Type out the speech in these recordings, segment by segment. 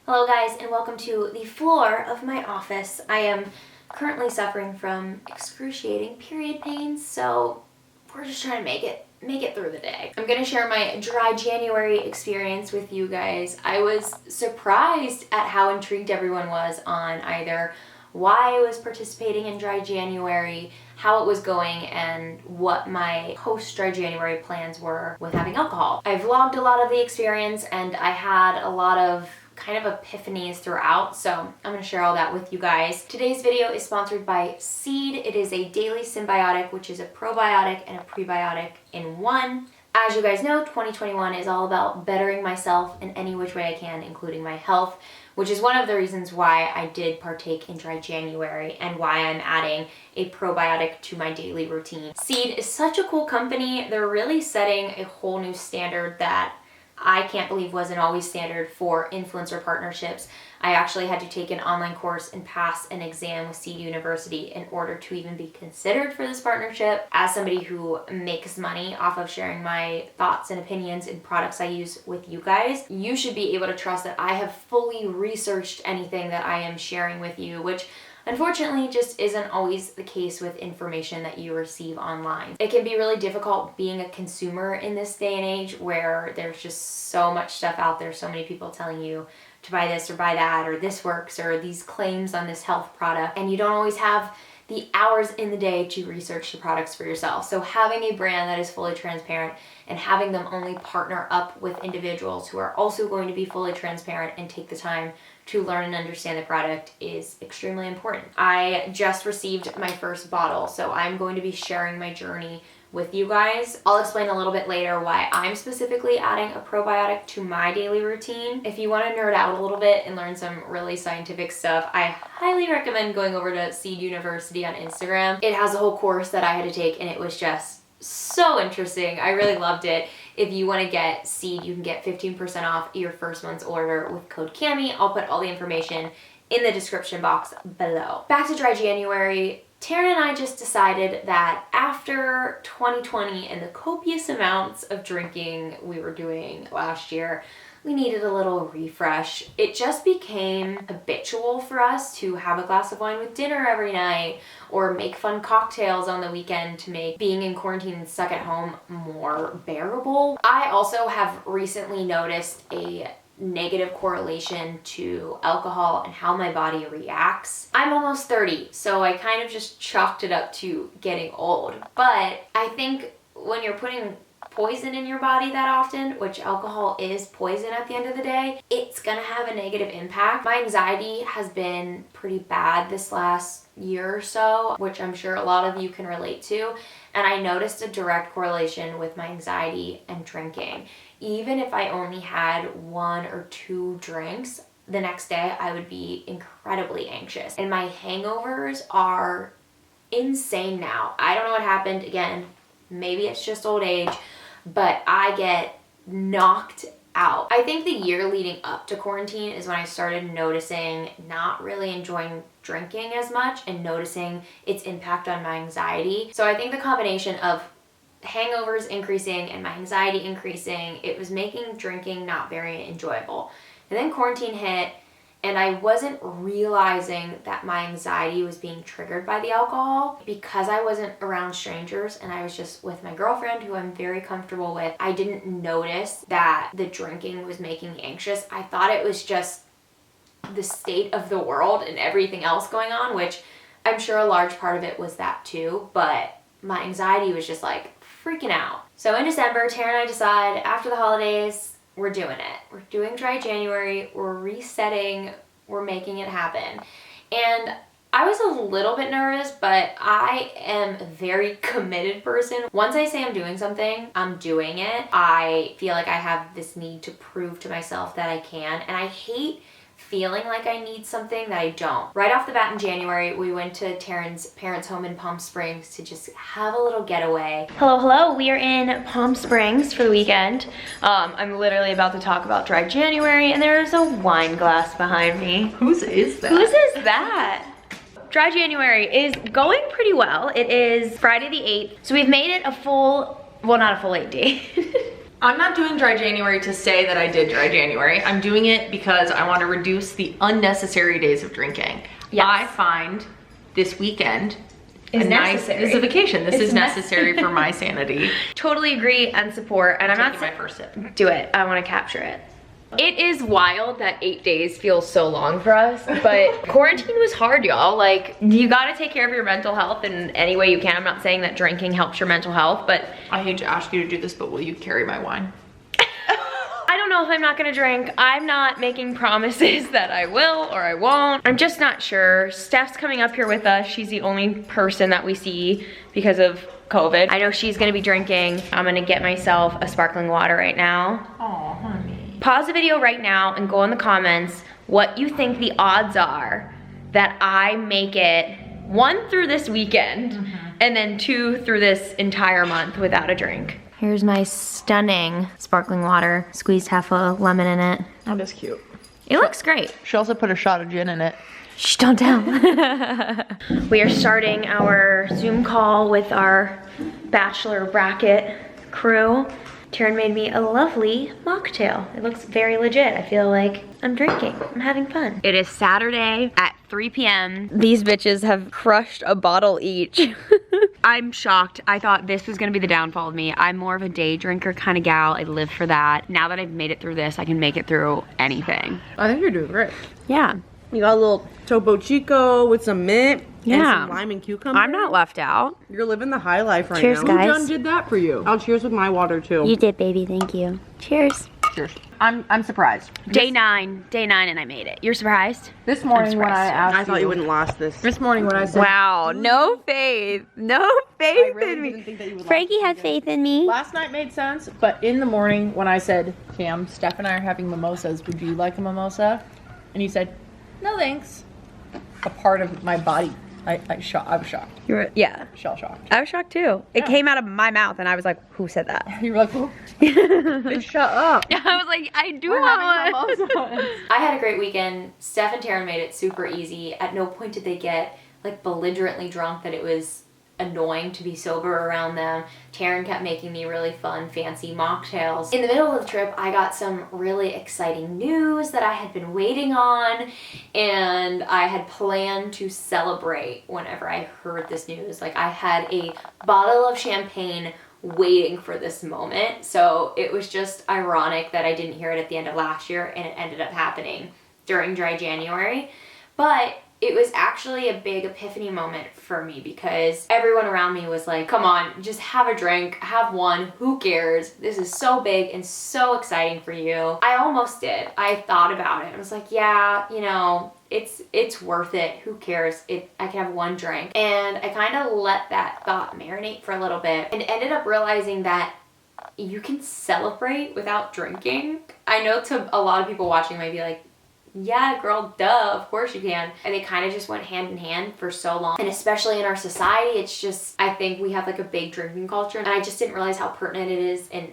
Hello guys, and welcome to the floor of my office. I am currently suffering from excruciating period pains, so we're just trying to make it through the day. I'm gonna share my dry January experience with you guys. I was surprised at how intrigued everyone was on either why I was participating in dry January, how it was going, and what my post-dry January plans were with having alcohol. I vlogged a lot of the experience and I had a lot of kind of epiphanies throughout, so I'm going to share all that with you guys. Today's video is sponsored by Seed. It is a daily symbiotic, which is a probiotic and a prebiotic in one. As you guys know, 2021 is all about bettering myself in any which way I can, including my health, which is one of the reasons why I did partake in dry January and why I'm adding a probiotic to my daily routine. Seed is such a cool company. They're really setting a whole new standard that I can't believe wasn't always standard for influencer partnerships. I actually had to take an online course and pass an exam with Seed University in order to even be considered for this partnership. As somebody who makes money off of sharing my thoughts and opinions and products I use with you guys, you should be able to trust that I have fully researched anything that I am sharing with you, which unfortunately just isn't always the case with information that you receive online. It can be really difficult being a consumer in this day and age where there's just so much stuff out there, so many people telling you to buy this or buy that, or this works, or these claims on this health product, and you don't always have the hours in the day to research the products for yourself. So having a brand that is fully transparent and having them only partner up with individuals who are also going to be fully transparent and take the time to learn and understand the product is extremely important. I just received my first bottle, so I'm going to be sharing my journey with you guys. I'll explain a little bit later why I'm specifically adding a probiotic to my daily routine. If you want to nerd out a little bit and learn some really scientific stuff, I highly recommend going over to Seed University on Instagram. It has a whole course that I had to take and it was just so interesting. I really loved it. If you want to get Seed, you can get 15% off your first month's order with code Cammie. I'll put all the information in the description box below. Back to dry January. Taryn and I just decided that after 2020 and the copious amounts of drinking we were doing last year, we needed a little refresh. It just became habitual for us to have a glass of wine with dinner every night or make fun cocktails on the weekend to make being in quarantine and stuck at home more bearable. I also have recently noticed a negative correlation to alcohol and how my body reacts. I'm almost 30, so I kind of just chalked it up to getting old. But I think when you're putting poison in your body that often, which alcohol is poison at the end of the day, it's gonna have a negative impact. My anxiety has been pretty bad this last year or so, which I'm sure a lot of you can relate to, and I noticed a direct correlation with my anxiety and drinking. Even if I only had 1 or 2 drinks, the next day I would be incredibly anxious. And my hangovers are insane now. I don't know what happened. Again, maybe it's just old age, but I get knocked out. I think the year leading up to quarantine is when I started noticing not really enjoying drinking as much and noticing its impact on my anxiety. So I think the combination of hangovers increasing and my anxiety increasing, it was making drinking not very enjoyable. And then quarantine hit and I wasn't realizing that my anxiety was being triggered by the alcohol because I wasn't around strangers and I was just with my girlfriend who I'm very comfortable with. I didn't notice that the drinking was making me anxious. I thought it was just the state of the world and everything else going on, which I'm sure a large part of it was that too, but my anxiety was just like freaking out. So in December, Tara and I decide after the holidays, we're doing it. We're doing dry January, we're resetting, we're making it happen. And I was a little bit nervous, but I am a very committed person. Once I say I'm doing something, I'm doing it. I feel like I have this need to prove to myself that I can, and I hate feeling like I need something that I don't. Right off the bat in January, we went to Taryn's parents' home in Palm Springs to just have a little getaway. Hello, we are in Palm Springs for the weekend. I'm literally about to talk about dry January and there's a wine glass behind me. Whose is that? Whose is that? Dry January is going pretty well. It is Friday the 8th, so we've made it a full, well, not a full 8 days. I'm not doing dry January to say that I did dry January. I'm doing it because I want to reduce the unnecessary days of drinking. Yes. I find this weekend is necessary. This is a vacation. This is necessary for my sanity. Totally agree and support. And I'm not my first sip. Do it. I want to capture it. It is wild that 8 days feels so long for us, but quarantine was hard, y'all. Like, you gotta take care of your mental health in any way you can. I'm not saying that drinking helps your mental health, but I hate to ask you to do this, but will you carry my wine? I don't know if I'm not gonna drink. I'm not making promises that I will or I won't. I'm just not sure. Steph's coming up here with us. She's the only person that we see because of COVID. I know she's gonna be drinking. I'm gonna get myself a sparkling water right now. Oh, honey. Pause the video right now and go in the comments what you think the odds are that I make it 1 through this weekend and then 2 through this entire month without a drink. Here's my stunning sparkling water. Squeezed half a lemon in it. That is cute. It looks great. She also put a shot of gin in it. Shh, don't tell. We are starting our Zoom call with our bachelor bracket crew. Taryn made me a lovely mocktail. It looks very legit. I feel like I'm drinking. I'm having fun. It is Saturday at 3 p.m. These bitches have crushed a bottle each. I'm shocked. I thought this was gonna be the downfall of me. I'm more of a day drinker kind of gal. I live for that. Now that I've made it through this, I can make it through anything. I think you're doing great. Yeah. You got a little Topo Chico with some mint and Yeah. some lime and cucumber. I'm not left out. You're living the high life right Cheers, now. guys. Who done did that for you? I'll cheers with my water too. You did, baby. Thank you. Cheers. Cheers. I'm surprised. Day nine, and I made it. You're surprised? This morning when I asked I thought you wouldn't last this. This morning when I said, Wow, no faith. No faith in me. Didn't think that you would Frankie last had faith in me. last night made sense, but in the morning when I said, Cam, Steph and I are having mimosas, would you like a mimosa? And you said, no thanks. A part of my body, I was shocked. You were, yeah. Shell shocked. I was shocked too. It came out of my mouth and I was like, who said that? You were like, oh, bitch, shut up. I was like, I do want one. I had a great weekend. Steph and Taryn made it super easy. At no point did they get like belligerently drunk that it was annoying to be sober around them. Taryn kept making me really fun, fancy mocktails. In the middle of the trip, I got some really exciting news that I had been waiting on, and I had planned to celebrate whenever I heard this news. Like, I had a bottle of champagne waiting for this moment, so it was just ironic that I didn't hear it at the end of last year, and it ended up happening during dry January. But it was actually a big epiphany moment for me because everyone around me was like, come on, just have a drink, have one, who cares? This is so big and so exciting for you. I almost did. I thought about it. I was like, yeah, you know, it's worth it. Who cares? I can have one drink. And I kind of let that thought marinate for a little bit and ended up realizing that you can celebrate without drinking. I know to a lot of people watching might be like, yeah, girl, duh, of course you can. And they kind of just went hand in hand for so long. And especially in our society, it's just, I think we have like a big drinking culture. And I just didn't realize how pertinent it is in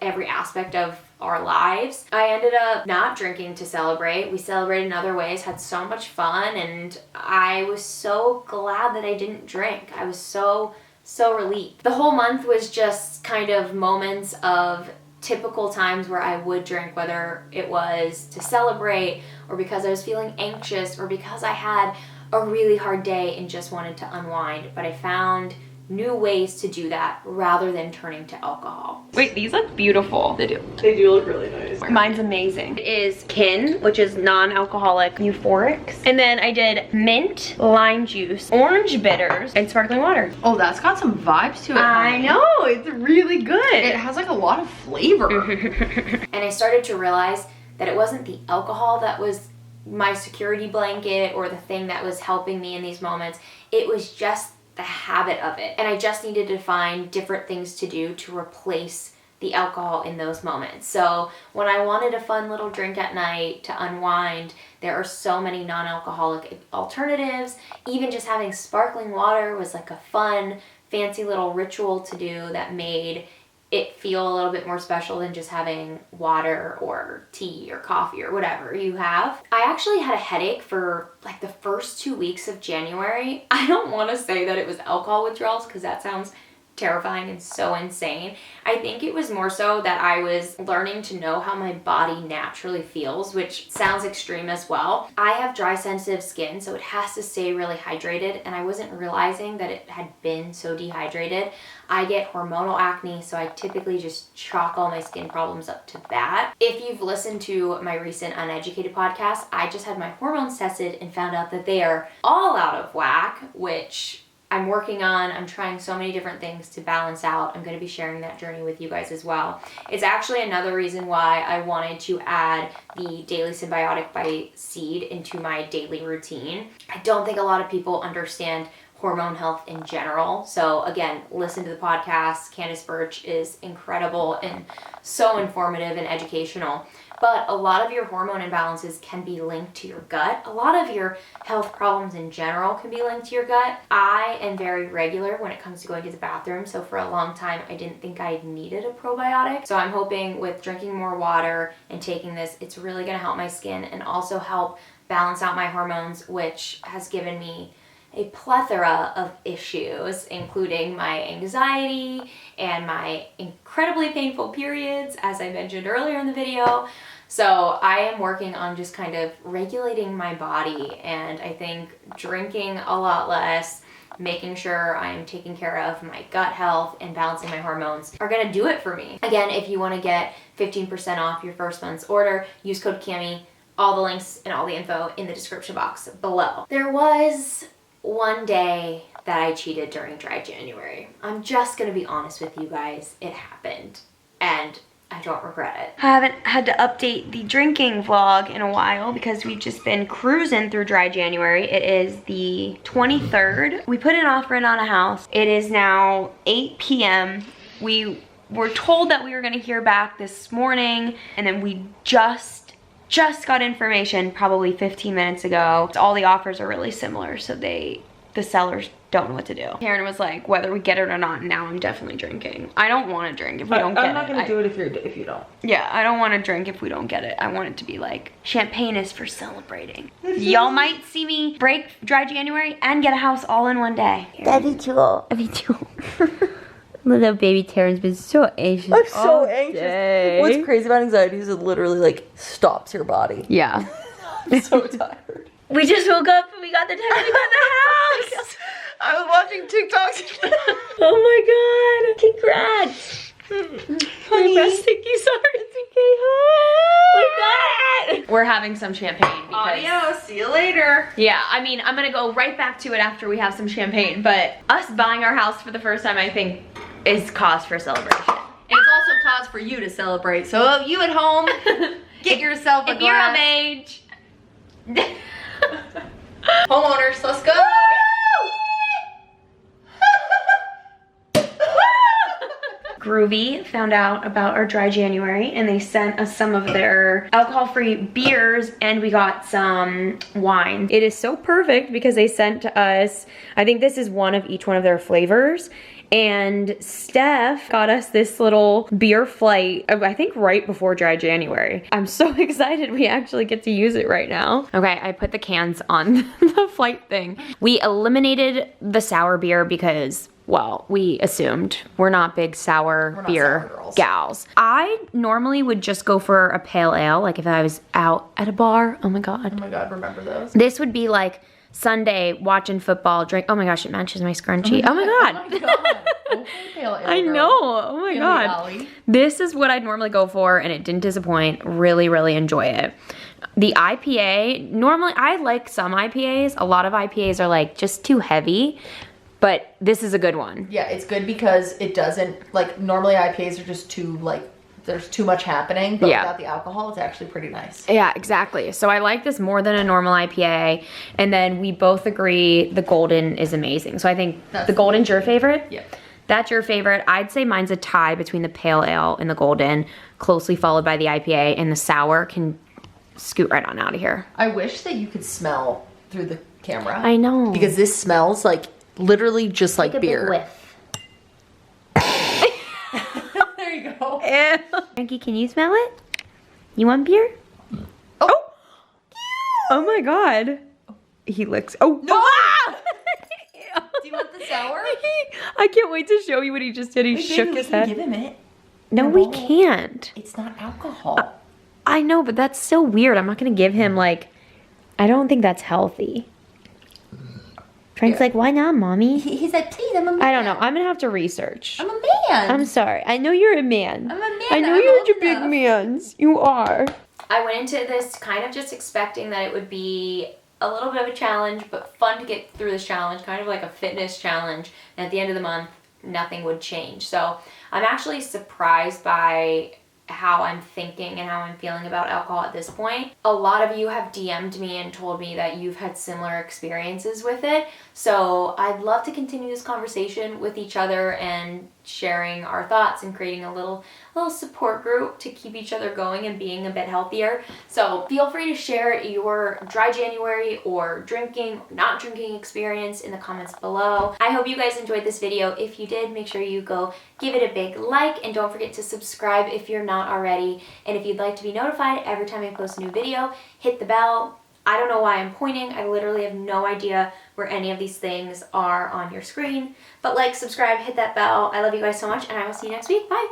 every aspect of our lives. I ended up not drinking to celebrate. We celebrated in other ways, had so much fun. And I was so glad that I didn't drink. I was so relieved. The whole month was just kind of moments of typical times where I would drink, whether it was to celebrate or because I was feeling anxious or because I had a really hard day and just wanted to unwind. But I found new ways to do that rather than turning to alcohol. Wait, these look beautiful. They do. They do look really nice. Mine's amazing. It is Kin, which is non-alcoholic euphorics. And then I did mint, lime juice, orange bitters, and sparkling water. Oh, that's got some vibes to it. I know, it's really good. It has like a lot of flavor. And I started to realize that it wasn't the alcohol that was my security blanket or the thing that was helping me in these moments. It was just the habit of it. And I just needed to find different things to do to replace the alcohol in those moments. So when I wanted a fun little drink at night to unwind, there are so many non-alcoholic alternatives. Even just having sparkling water was like a fun, fancy little ritual to do that made it feel a little bit more special than just having water or tea or coffee or whatever you have. I actually had a headache for like the first 2 weeks of January. I don't want to say that it was alcohol withdrawals because that sounds terrifying and so insane. I think it was more so that I was learning to know how my body naturally feels, which sounds extreme as well. I have dry sensitive skin, so it has to stay really hydrated, and I wasn't realizing that it had been so dehydrated. I get hormonal acne, so I typically just chalk all my skin problems up to that. If you've listened to my recent Uneducated podcast, I just had my hormones tested and found out that they are all out of whack, which I'm working on. I'm trying so many different things to balance out. I'm going to be sharing that journey with you guys as well. It's actually another reason why I wanted to add the Daily Symbiotic by Seed into my daily routine. I don't think a lot of people understand hormone health in general. So again, listen to the podcast. Candace Birch is incredible and so informative and educational. But a lot of your hormone imbalances can be linked to your gut. A lot of your health problems in general can be linked to your gut. I am very regular when it comes to going to the bathroom. So for a long time, I didn't think I needed a probiotic. So I'm hoping with drinking more water and taking this, it's really gonna help my skin and also help balance out my hormones, which has given me a plethora of issues, including my anxiety and my incredibly painful periods, as I mentioned earlier in the video. So I am working on just kind of regulating my body, and I think drinking a lot less, making sure I'm taking care of my gut health and balancing my hormones are gonna do it for me. Again, if you wanna get 15% off your first month's order, use code Cammie. All the links and all the info in the description box below. There was one day that I cheated during dry January. I'm just gonna be honest with you guys. It happened, and I don't regret it. I haven't had to update the drinking vlog in a while because we've just been cruising through dry January. It is the 23rd. We put an offer in on a house. It is now 8 p.m. We were told that we were gonna hear back this morning, and then we just got information probably 15 minutes ago. All the offers are really similar, so the sellers don't know what to do. Karen was like, whether we get it or not, now I'm definitely drinking. I don't want to drink if we don't get it. I'm not gonna do it if you don't. Yeah, I don't want to drink if we don't get it. I want it to be like, champagne is for celebrating. Y'all might see me break dry January and get a house all in one day. That'd be too. That'd be too. Little baby Taryn's been so anxious. I'm so all anxious. day. What's crazy about anxiety is it literally like stops your body. Yeah. I'm so tired. We just woke up and we got the text. We got the house. I was watching TikToks. Oh my god. Congrats. Honey. Thank you, sorry. It's okay, We're having some champagne because Adios. See you later. yeah, I mean, I'm gonna go right back to it after we have some champagne, but us buying our house for the first time, I think, is cause for celebration. And it's also cause for you to celebrate. So you at home, get yourself a If you're of glass. age, Homeowners, let's go. Groovy found out about our dry January and they sent us some of their alcohol-free beers and we got some wine. It is so perfect because they sent to us, I think this is one of each one of their flavors, and Steph got us this little beer flight, I think right before dry January. I'm so excited we actually get to use it right now. Okay, I put the cans on the flight thing. We eliminated the sour beer because, well, we assumed we're not big sour beer gals. I normally would just go for a pale ale, like if I was out at a bar. Oh my god. Oh my god, remember those? This would be like Sunday watching football, drink. Oh my gosh, it matches my scrunchie. Oh my god. Oh my god. Okay, pale ale I girl. know. Oh my god. Ollie. This is what I'd normally go for, and it didn't disappoint. Really, really enjoy it. The IPA, normally I like some IPAs. A lot of IPAs are like just too heavy. But this is a good one. Yeah, it's good because it doesn't, like, normally IPAs are just too, like, there's too much happening, but without the alcohol, it's actually pretty nice. Yeah, exactly. So I like this more than a normal IPA. And then we both agree the golden is amazing. So I think the golden's your favorite? Yeah. That's your favorite. I'd say mine's a tie between the pale ale and the golden, closely followed by the IPA, and the sour can scoot right on out of here. I wish that you could smell through the camera. I know. Because this smells like literally just like beer. whiff. There you go. Frankie, can you smell it? You want beer? Oh. Oh my god. He licks. Oh. No. Ah! Do you want the sour? I can't wait to show you what he just did. He shook his head. Give him it. No, we can't. It's not alcohol. I know, but that's so weird. I'm not gonna give him like. I don't think that's healthy. Frank's like, why not, mommy? He said, please, I'm a man. I don't know. I'm gonna have to research. I'm a man. I'm sorry. I know you're a man. I'm a man. I know I'm you're old the big enough. mans. You are. I went into this kind of just expecting that it would be a little bit of a challenge, but fun to get through this challenge, kind of like a fitness challenge. And at the end of the month, nothing would change. So I'm actually surprised by how I'm thinking and how I'm feeling about alcohol at this point. A lot of you have DM'd me and told me that you've had similar experiences with it. So I'd love to continue this conversation with each other and sharing our thoughts and creating a little support group to keep each other going and being a bit healthier. So feel free to share your dry January or drinking, not drinking experience in the comments below. I hope you guys enjoyed this video. If you did, make sure you go give it a big like and don't forget to subscribe if you're not already. And if you'd like to be notified every time I post a new video, hit the bell. I don't know why I'm pointing. I literally have no idea where any of these things are on your screen. But like, subscribe, hit that bell. I love you guys so much, and I will see you next week. Bye.